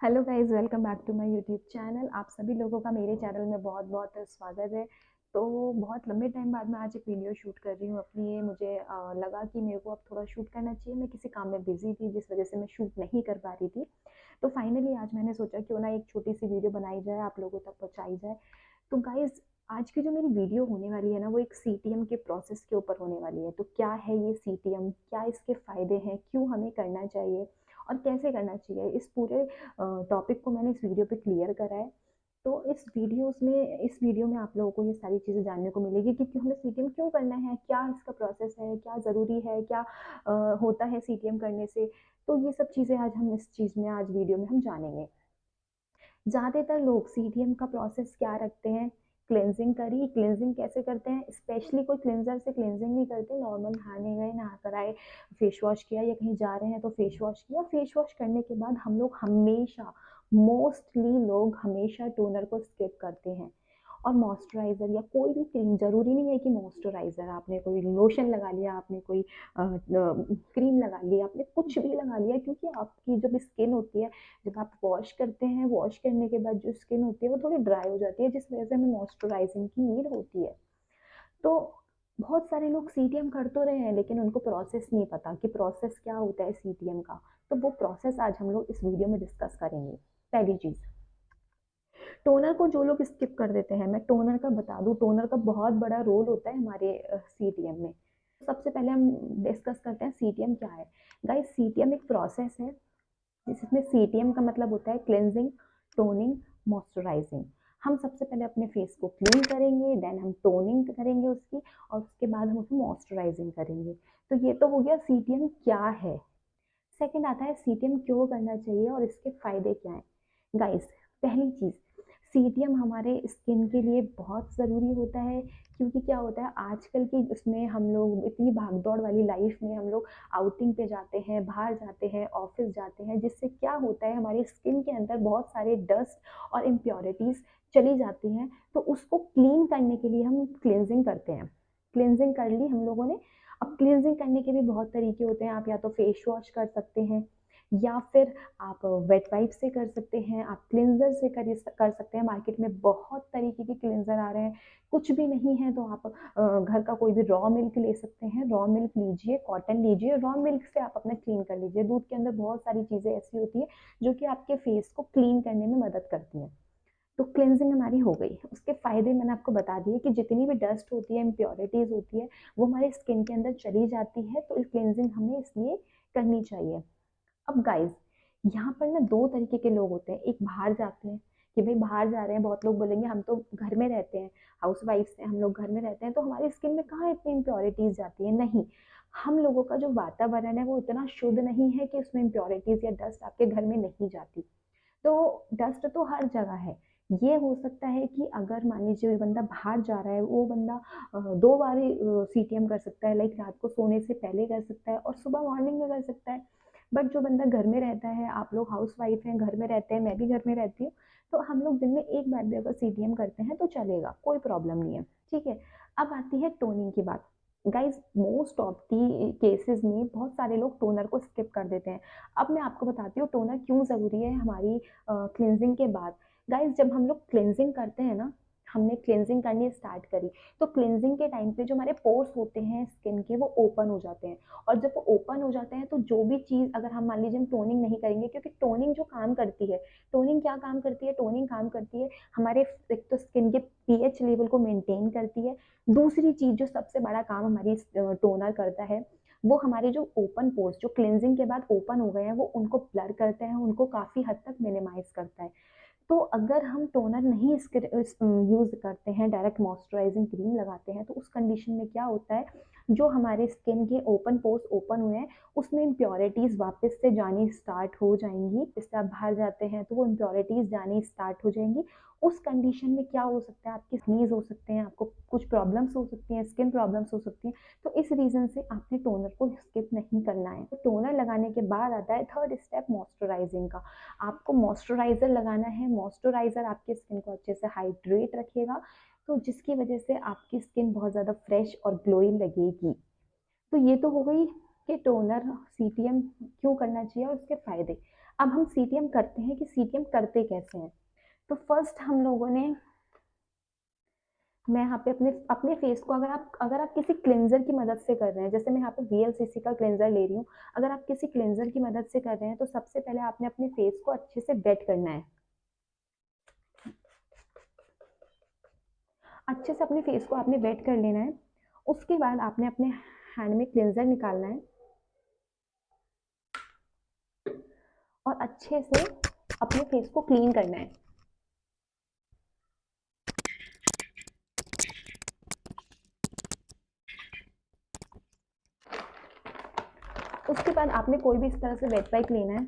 Hello guys, welcome back to my YouTube channel. आप सभी लोगों का मेरे चैनल में बहुत-बहुत स्वागत है। तो बहुत लंबे टाइम बाद मैं आज एक वीडियो शूट कर रही हूँ अपनी। ये मुझे लगा कि मेरे को अब थोड़ा शूट करना चाहिए। मैं किसी काम में बिज़ी थी जिस वज़ह से मैं शूट नहीं कर पा रही थी। तो फाइनली आज मैंने सोचा क्यों ना एक छोटी-सी वीडियो बनाई जाए, आप लोगों तक पहुँचाई जाए। तो गाइस, आज की जो मेरी वीडियो होने वाली है ना, वो एक सीटीएम के प्रोसेस के ऊपर होने वाली है। तो क्या है ये सीटीएम? क्या इसके फ़ायदे हैं? क्यों हमें करना चाहिए और कैसे करना चाहिए? इस पूरे टॉपिक को मैंने इस वीडियो पे क्लियर करा है। तो इस वीडियो में आप लोगों को ये सारी चीज़ें जानने को मिलेगी कि हमें सीटीएम क्यों करना है? क्या इसका प्रोसेस है? क्या ज़रूरी है? क्या होता है सीटीएम करने से? तो ये सब चीज़ें आज वीडियो में हम जानेंगे। ज़्यादातर लोग सीटीएम का प्रोसेस क्या रखते हैं, क्लींजिंग कैसे करते हैं? स्पेशली कोई क्लींजर से क्लींजिंग नहीं करते, नॉर्मल नहाने गए, नहा कर आए, फेस वॉश किया या कहीं जा रहे हैं तो फेस वॉश किया। फेस वॉश करने के बाद हम लोग हमेशा मोस्टली लोग हमेशा टोनर को स्किप करते हैं और मॉइस्चराइज़र या कोई भी क्रीम, ज़रूरी नहीं है कि मॉइस्चराइज़र, आपने कोई लोशन लगा लिया, आपने कोई क्रीम लगा ली, आपने कुछ भी लगा लिया, क्योंकि आपकी जब स्किन होती है, जब आप वॉश करते हैं, वॉश करने के बाद जो स्किन होती है वो थोड़ी ड्राई हो जाती है, जिस वजह से हमें मॉइस्चराइजिंग की नीड होती है। तो बहुत सारे लोग सीटीएम कर तो रहे हैं लेकिन उनको प्रोसेस नहीं पता कि प्रोसेस क्या होता है सीटीएम का। तो वो प्रोसेस आज हम लोग इस वीडियो में डिस्कस करेंगे। पहली चीज़, टोनर को जो लोग स्किप कर देते हैं, मैं टोनर का बता दूं, टोनर का बहुत बड़ा रोल होता है हमारे सीटीएम में। सबसे पहले हम डिस्कस करते हैं सीटीएम क्या है। गाइस, सीटीएम एक प्रोसेस है जिसमें सीटीएम का मतलब होता है क्लेंजिंग, टोनिंग, मॉइस्चराइजिंग। हम सबसे पहले अपने फेस को क्लीन करेंगे, देन हम टोनिंग करेंगे उसकी, और उसके बाद हम उसमें मॉइस्चराइजिंग करेंगे। तो ये तो हो गया सीटीएम क्या है। सेकंड आता है सीटीएम क्यों करना चाहिए और इसके फायदे क्या हैं। गाइस, पहली चीज़, सीटीएम हमारे स्किन के लिए बहुत ज़रूरी होता है, क्योंकि क्या होता है आजकल की उसमें हम लोग इतनी भागदौड़ वाली लाइफ में हम लोग आउटिंग पे जाते हैं, बाहर जाते हैं, ऑफिस जाते हैं, जिससे क्या होता है हमारी स्किन के अंदर बहुत सारे डस्ट और इम्प्योरिटीज़ चली जाती हैं। तो उसको क्लीन करने के लिए हम क्लिनजिंग करते हैं। क्लिनजिंग कर ली हम लोगों ने। अब क्लींजिंग करने के भी बहुत तरीके होते हैं। आप या तो फेस वॉश कर सकते हैं, या फिर आप वेट वाइप से कर सकते हैं, आप क्लिंजर से कर सकते हैं। मार्केट में बहुत तरीके के क्लिंजर आ रहे हैं। कुछ भी नहीं है तो आप घर का कोई भी रॉ मिल्क ले सकते हैं, रॉ मिल्क लीजिए, कॉटन लीजिए, रॉ मिल्क से आप अपना क्लीन कर लीजिए। दूध के अंदर बहुत सारी चीज़ें ऐसी होती है जो कि आपके फेस को क्लीन करने में मदद करती हैं। तो क्लिनजिंग हमारी हो गई। उसके फ़ायदे मैंने आपको बता दिए कि जितनी भी डस्ट होती है, इम्प्योरिटीज़ होती है, वो हमारे स्किन के अंदर चली जाती है, तो क्लिनजिंग हमें इसलिए करनी चाहिए। अब गाइज़, यहाँ पर ना 2 तरीके के लोग होते हैं। एक बाहर जाते हैं कि भई बाहर जा रहे हैं, बहुत लोग बोलेंगे हम तो घर में रहते हैं, हाउसवाइफ्स हैं, हम लोग घर में रहते हैं, तो हमारी स्किन में कहाँ इतनी इम्प्योरिटीज़ जाती है। नहीं, हम लोगों का जो वातावरण है वो इतना शुद्ध नहीं है कि उसमें इम्प्योरिटीज़ या डस्ट आपके घर में नहीं जाती। तो डस्ट तो हर जगह है। ये हो सकता है कि अगर मान लीजिए कोई बंदा बाहर जा रहा है, वो बंदा 2 बारी सीटीएम कर सकता है, लाइक रात को सोने से पहले कर सकता है और सुबह मॉर्निंग में कर सकता है। बट जो बंदा घर में रहता है, आप लोग हाउसवाइफ हैं, घर में रहते हैं, मैं भी घर में रहती हूँ, तो हम लोग दिन में 1 बार भी अगर सीटीएम करते हैं तो चलेगा, कोई प्रॉब्लम नहीं है, ठीक है? अब आती है टोनिंग की बात। Guys, most of the cases में बहुत सारे लोग टोनर को स्किप कर देते हैं। अब मैं आपको बताती हूँ टोनर क्यों ज़रूरी है हमारी क्लींजिंग के बाद। गाइस, जब हम लोग क्लींजिंग करते हैं ना, हमने क्लींजिंग करनी स्टार्ट करी, तो क्लींजिंग के टाइम पे जो हमारे पोर्स होते हैं स्किन के, वो ओपन हो जाते हैं। और जब वो ओपन हो जाते हैं तो जो भी चीज़, अगर हम मान लीजिए हम टोनिंग नहीं करेंगे, क्योंकि टोनिंग जो काम करती है, टोनिंग क्या काम करती है? टोनिंग काम करती है हमारे, एक तो स्किन के पीएच लेवल को मेंटेन करती है। दूसरी चीज़ जो सबसे बड़ा काम हमारी टोनर करता है, वो हमारे जो ओपन पोर्स जो क्लींजिंग के बाद ओपन हो गए हैं, वो उनको ब्लर करते हैं, उनको काफ़ी हद तक मिनिमाइज़ करता है। तो अगर हम टोनर नहीं यूज़ करते हैं, डायरेक्ट मॉइस्चराइजिंग क्रीम लगाते हैं, तो उस कंडीशन में क्या होता है, जो हमारे स्किन के ओपन पोर्स ओपन हुए हैं, उसमें इम्प्योरिटीज़ वापस से जानी स्टार्ट हो जाएँगी। जैसे आप बाहर जाते हैं तो वो इम्प्योरिटीज़ जानी स्टार्ट हो जाएँगी। उस कंडीशन में क्या हो सकता है, आपकी स्नीज़ हो सकते हैं, आपको कुछ प्रॉब्लम्स हो सकती हैं, स्किन प्रॉब्लम्स हो सकती हैं। तो इस रीज़न से आपने टोनर को स्किप नहीं करना है। तो टोनर लगाने के बाद आता है थर्ड स्टेप, मॉइस्चराइजिंग का। आपको मॉइस्चराइज़र लगाना है। मॉइस्चराइज़र आपकी स्किन को अच्छे से हाइड्रेट रखेगा, तो जिसकी वजह से आपकी स्किन बहुत ज़्यादा फ्रेश और ग्लोई लगेगी। तो ये तो हो गई कि टोनर सीटीएम क्यों करना चाहिए और उसके फ़ायदे। अब हम सीटीएम करते हैं कि सीटीएम करते कैसे हैं। तो फर्स्ट हम लोगों ने, मैं यहाँ पे अपने अपने फेस को, अगर आप किसी क्लेंजर की मदद से कर रहे हैं, जैसे मैं यहाँ पे वीएलसीसी का क्लेंजर ले रही हूँ, अगर आप किसी क्लेंजर की मदद से कर रहे हैं तो सबसे पहले आपने अपने फेस को अच्छे से वेट करना है। अच्छे से अपने फेस को आपने वेट कर लेना है। उसके बाद आपने अपने हैंड में क्लेंजर निकालना है और अच्छे से अपने फेस को क्लीन करना है। उसके बाद आपने कोई भी इस तरह से वेट वाइप लेना है।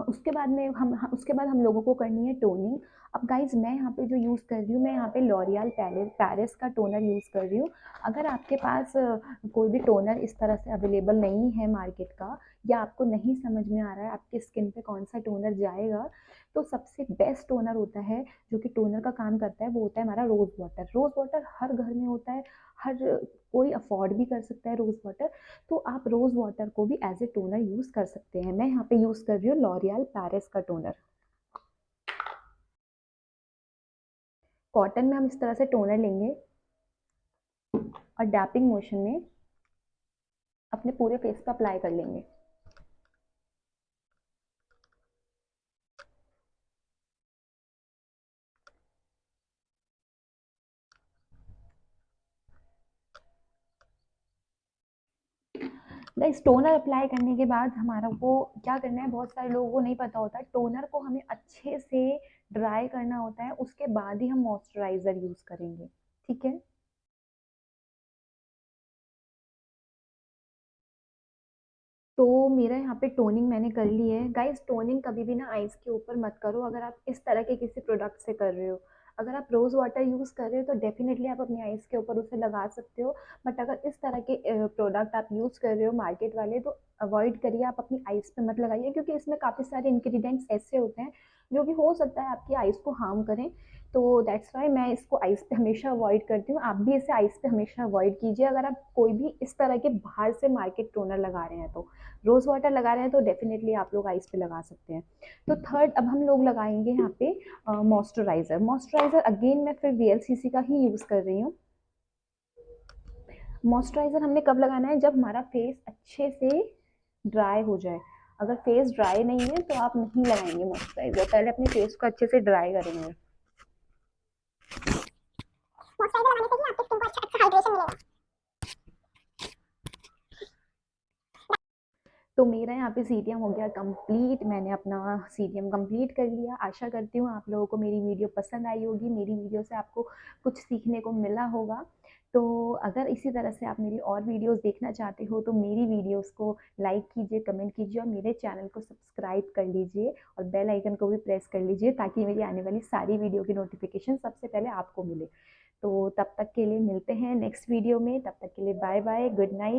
उसके बाद हम लोगों को करनी है टोनिंग। अब गाइज मैं यहाँ पे जो यूज़ कर रही हूँ, मैं यहाँ पे लॉरियल पेरिस का टोनर यूज़ कर रही हूँ। अगर आपके पास कोई भी टोनर इस तरह से अवेलेबल नहीं है मार्केट का, या आपको नहीं समझ में आ रहा है आपकी स्किन पे कौन सा टोनर जाएगा, तो सबसे बेस्ट टोनर होता है जो कि टोनर का काम करता है, वो होता है हमारा रोज़ वाटर। रोज़ वाटर हर घर में होता है, हर कोई अफोर्ड भी कर सकता है रोज़ वाटर। तो आप रोज़ वाटर को भी एज ए टोनर यूज़ कर सकते हैं। मैं यहाँ पे यूज़ कर रही हूँ लॉरियल पेरिस का टोनर। कॉटन में हम इस तरह से टोनर लेंगे और डैपिंग मोशन में अपने पूरे फेस पे अप्लाई कर लेंगे। गाइस टोनर अप्लाई करने के बाद हमारा को क्या करना है, बहुत सारे लोगों को नहीं पता होता, टोनर को हमें अच्छे से ड्राई करना होता है, उसके बाद ही हम मॉइस्चराइजर यूज़ करेंगे। ठीक है। तो मेरा यहाँ पे टोनिंग मैंने कर ली है। गाइस टोनिंग कभी भी ना आइज़ के ऊपर मत करो, अगर आप इस तरह के किसी प्रोडक्ट से कर रहे हो। अगर आप रोज़ वाटर यूज़ कर रहे हो तो डेफिनेटली आप अपनी आइज़ के ऊपर उसे लगा सकते हो, बट अगर इस तरह के प्रोडक्ट आप यूज़ कर रहे हो मार्केट वाले, तो अवॉइड करिए, आप अपनी आइज़ पे मत लगाइए, क्योंकि इसमें काफ़ी सारे इंग्रेडिएंट्स ऐसे होते हैं जो कि हो सकता है आपकी आइज़ को हार्म करें। तो दैट्स वाई मैं इसको आइज़ पे हमेशा अवॉइड करती हूँ। आप भी इसे आइज़ पे हमेशा अवॉइड कीजिए अगर आप कोई भी इस तरह के बाहर से मार्केट टोनर लगा रहे हैं तो। रोज़ वाटर लगा रहे हैं तो डेफिनेटली आप लोग आइज़ पे लगा सकते हैं। तो थर्ड अब हम लोग लगाएंगे यहाँ पे मॉइस्चराइज़र। मॉइस्चराइज़र अगेन मैं फिर वीएलसीसी का ही यूज़ कर रही हूँ। मॉइस्चराइज़र हमने कब लगाना है, जब हमारा फेस अच्छे से ड्राई हो जाए। अगर फेस ड्राई नहीं है तो आप नहीं लगाएंगे मॉइस्चराइज़र, पहले अपने फेस को अच्छे से ड्राई करेंगे। मॉइस्चराइज़र लगाने से ही आपकी स्किन को अच्छा हाइड्रेशन मिलेगा। तो मेरा यहाँ पे सीटीएम हो गया कंप्लीट, मैंने अपना सीटीएम कंप्लीट कर लिया। आशा करती हूँ आप लोगों को मेरी वीडियो पसंद आई होगी, मेरी वीडियो से आपको कुछ सीखने को मिला होगा। तो अगर इसी तरह से आप मेरी और वीडियोस देखना चाहते हो तो मेरी वीडियोस को लाइक कीजिए, कमेंट कीजिए और मेरे चैनल को सब्सक्राइब कर लीजिए और बेल आइकन को भी प्रेस कर लीजिए, ताकि मेरी आने वाली सारी वीडियो की नोटिफिकेशन सबसे पहले आपको मिले। तो तब तक के लिए मिलते हैं नेक्स्ट वीडियो में, तब तक के लिए बाय बाय, गुड नाइट।